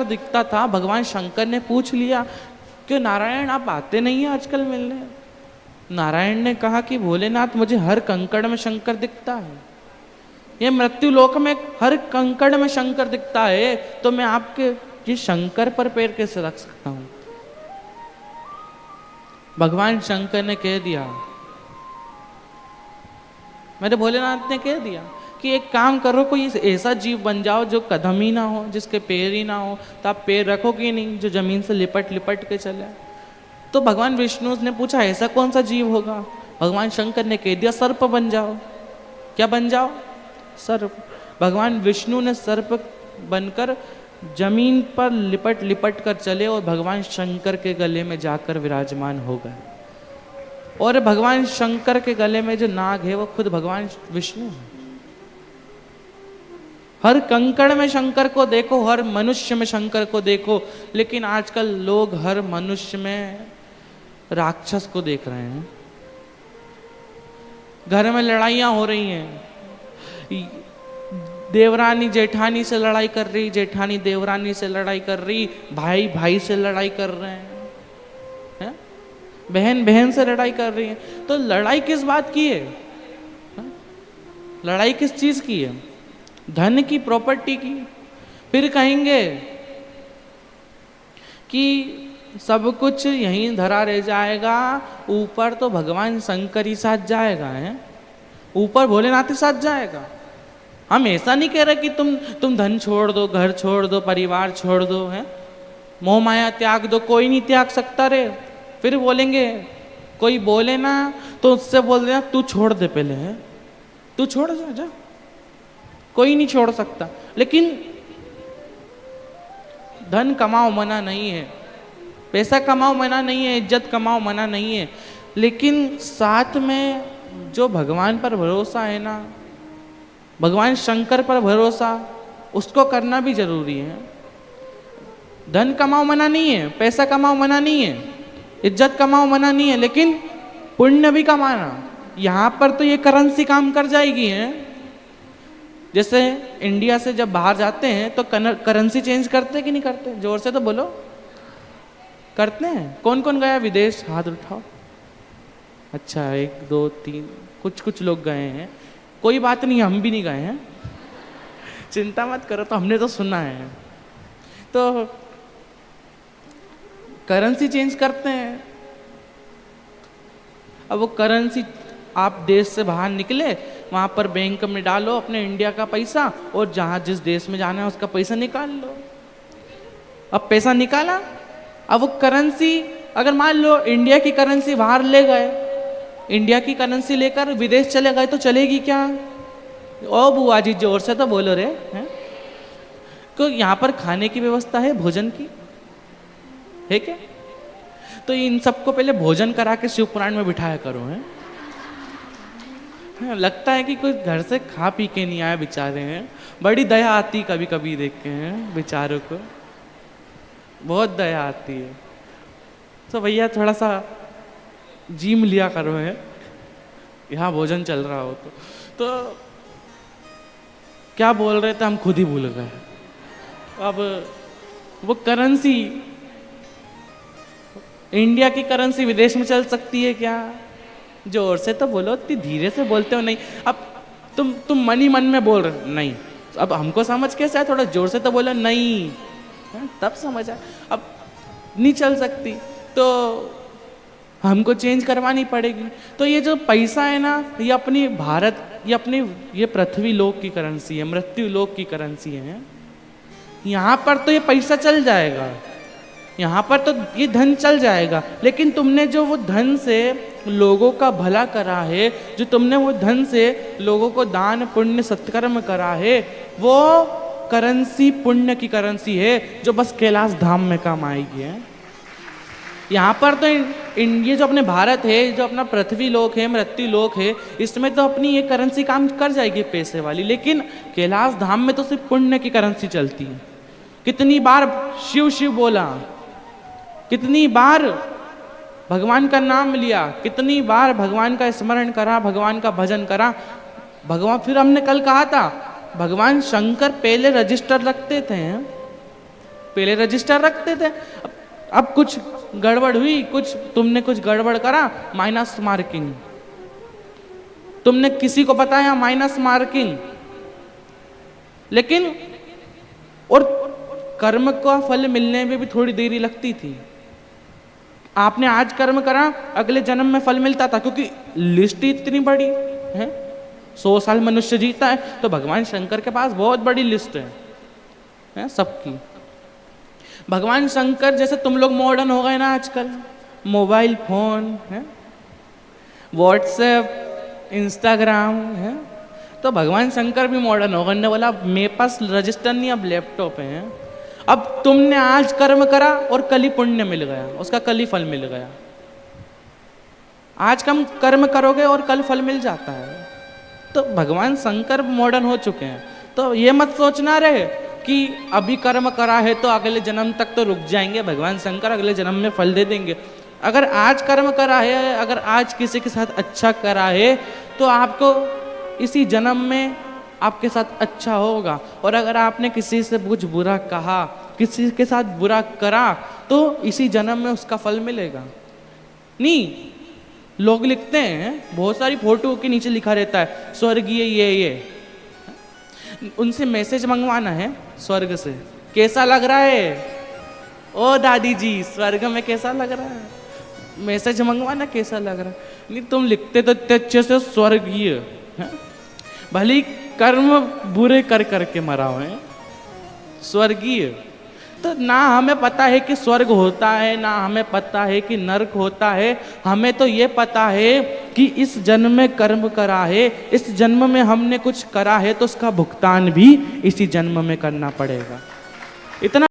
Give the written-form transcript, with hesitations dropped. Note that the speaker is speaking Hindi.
दिखता था। भगवान शंकर ने पूछ लिया कि नारायण आप आते नहीं हैं आजकल मिलने। नारायण ने कहा कि भोलेनाथ मुझे हर कंकड़ में शंकर दिखता है, ये मृत्यु लोक में हर कंकड़ में शंकर दिखता है, तो मैं आपके ये शंकर पर पैर कैसे रख सकता हूं। भगवान शंकर ने कह दिया, मेरे भोलेनाथ ने कह दिया कि एक काम करो, कोई ऐसा जीव बन जाओ जो कदम ही ना हो, जिसके पैर ही ना हो, तो आप पैर रखोगे नहीं, जो जमीन से लिपट लिपट के चले। तो भगवान विष्णु ने पूछा ऐसा कौन सा जीव होगा। भगवान शंकर ने कह दिया सर्प बन जाओ। क्या बन जाओ? सर्प। भगवान विष्णु ने सर्प बनकर जमीन पर लिपट लिपट कर चले और भगवान शंकर के गले में जाकर विराजमान हो गए। और भगवान शंकर के गले में जो नाग है वो खुद भगवान विष्णु है। हर कंकड़ में शंकर को देखो, हर मनुष्य में शंकर को देखो, लेकिन आजकल लोग हर मनुष्य में राक्षस को देख रहे हैं। घर में लड़ाइयां हो रही हैं, देवरानी जेठानी से लड़ाई कर रही, जेठानी देवरानी से लड़ाई कर रही, भाई भाई से लड़ाई कर रहे हैं, बहन बहन से लड़ाई कर रही है। तो लड़ाई किस बात की है? लड़ाई किस चीज की है? धन की, प्रॉपर्टी की। फिर कहेंगे कि सब कुछ यहीं धरा रह जाएगा, ऊपर तो भगवान शंकर ही साथ जाएगा, है ऊपर भोलेनाथ ही साथ जाएगा। हम ऐसा नहीं कह रहे कि तुम धन छोड़ दो, घर छोड़ दो, परिवार छोड़ दो, है मोह माया त्याग दो। कोई नहीं त्याग सकता रे। फिर बोलेंगे, कोई बोले ना तो उससे बोल देना तू छोड़ दे पहले, है तू छोड़ जा, कोई नहीं छोड़ सकता। लेकिन धन कमाओ मना नहीं है, पैसा कमाओ मना नहीं है, इज्जत कमाओ मना नहीं है, लेकिन साथ में जो भगवान पर भरोसा है ना, भगवान शंकर पर भरोसा, उसको करना भी जरूरी है। धन कमाओ मना नहीं है, पैसा कमाओ मना नहीं है, इज्जत कमाओ मना नहीं है, लेकिन पुण्य भी कमाना। यहां पर तो ये करेंसी काम कर जाएगी, है जैसे इंडिया से जब बाहर जाते हैं तो करेंसी चेंज करते कि नहीं करते? जोर से तो बोलो, करते हैं। कौन कौन गया विदेश? हाथ उठाओ। अच्छा, 1 2 3 कुछ लोग गए हैं। कोई बात नहीं, हम भी नहीं गए हैं, चिंता मत करो। तो हमने तो सुना है। तो करेंसी चेंज करते हैं। अब वो करेंसी आप देश से बाहर निकले, वहां पर बैंक में डालो अपने इंडिया का पैसा, और जहां जिस देश में जाना है उसका पैसा निकाल लो। अब पैसा निकाला, अब वो करेंसी अगर मान लो इंडिया की करेंसी बाहर ले गए, इंडिया की करेंसी लेकर विदेश चले गए, तो चलेगी क्या? ओ बुआ जी जोर से तो बोलो रे, हैं? तो यहाँ पर खाने की व्यवस्था है, भोजन की है क्या? तो इन सबको पहले भोजन करा के शिव पुराण में बिठाया करो, है लगता है कि कोई घर से खा पी के नहीं आया बेचारे हैं। बड़ी दया आती कभी कभी देख के, हैं बेचारों को बहुत दया आती है। तो भैया थोड़ा सा जिम लिया करो, है यहाँ भोजन चल रहा हो तो क्या बोल रहे थे हम खुद ही भूल गए। अब वो करेंसी, इंडिया की करेंसी विदेश में चल सकती है क्या? जोर से तो बोलो, इतनी धीरे से बोलते हो नहीं। अब तुम मन ही मन में बोल रहे नहीं, अब हमको समझ कैसे आया? थोड़ा जोर से तो बोलो नहीं, तब समझ आया। अब नहीं चल सकती तो हमको चेंज करवानी पड़ेगी। तो ये जो पैसा है ना, ये अपनी भारत, ये पृथ्वी लोक की करेंसी है, मृत्यु लोक की करेंसी है। यहाँ पर तो ये पैसा चल जाएगा, यहाँ पर तो ये धन चल जाएगा, लेकिन तुमने जो वो धन से लोगों का भला करा है, जो तुमने वो धन से लोगों को दान पुण्य सत्कर्म करा है, वो करेंसी पुण्य की करेंसी है, जो बस कैलाश धाम में काम आएगी, है। यहाँ पर तो ये जो अपने भारत है, जो अपना पृथ्वी लोक है, मृत्यु लोक है, इसमें तो अपनी ये करेंसी काम कर जाएगी पैसे वाली, लेकिन कैलाश धाम में तो सिर्फ पुण्य की करेंसी चलती है। कितनी बार शिव शिव बोला, कितनी बार भगवान का नाम लिया, कितनी बार भगवान का स्मरण करा, भगवान का भजन करा। भगवान, फिर हमने कल कहा था भगवान शंकर पहले रजिस्टर रखते थे, पहले रजिस्टर रखते थे, अब कुछ गड़बड़ हुई, तुमने कुछ गड़बड़ करा, माइनस मार्किंग। तुमने किसी को बताया, माइनस मार्किंग। लेकिन और कर्म का फल मिलने में भी थोड़ी देरी लगती थी। आपने आज कर्म करा, अगले जन्म में फल मिलता था, क्योंकि लिस्ट ही इतनी बड़ी है। 100 साल मनुष्य जीता है तो भगवान शंकर के पास बहुत बड़ी लिस्ट है सबकी। भगवान शंकर जैसे तुम लोग मॉडर्न हो गए ना आजकल, मोबाइल फोन है, व्हाट्सएप, इंस्टाग्राम है, तो भगवान शंकर भी मॉडर्न हो गए ने बोला मेरे पास रजिस्टर नहीं, अब लैपटॉप है। अब तुमने आज कर्म करा और कल ही पुण्य मिल गया, उसका कल ही फल मिल गया। आज कम कर्म करोगे और कल फल मिल जाता है। तो भगवान शंकर मॉडर्न हो चुके हैं। तो ये मत सोचना रहे कि अभी कर्म करा है तो अगले जन्म तक तो रुक जाएंगे, भगवान शंकर अगले जन्म में फल दे देंगे। अगर आज कर्म करा है, अगर आज किसी के साथ अच्छा करा है तो आपको इसी जन्म में आपके साथ अच्छा होगा। और अगर आपने किसी से कुछ बुरा कहा, किसी के साथ बुरा करा, तो इसी जन्म में उसका फल मिलेगा। नहीं, लोग लिखते हैं, बहुत सारी फोटो के नीचे लिखा रहता है स्वर्गीय ये। उनसे मैसेज मंगवाना है स्वर्ग से, कैसा लग रहा है ओ दादी जी, स्वर्ग में कैसा लग रहा है, मैसेज मंगवाना कैसा लग रहा है। नहीं, तुम लिखते तो इतने अच्छे से स्वर्गीय, भले कर्म बुरे कर करके मरा हुए हैं, स्वर्गीय। तो ना हमें पता है कि स्वर्ग होता है, ना हमें पता है कि नरक होता है। हमें तो ये पता है कि इस जन्म में कर्म करा है, इस जन्म में हमने कुछ करा है तो उसका भुगतान भी इसी जन्म में करना पड़ेगा। इतना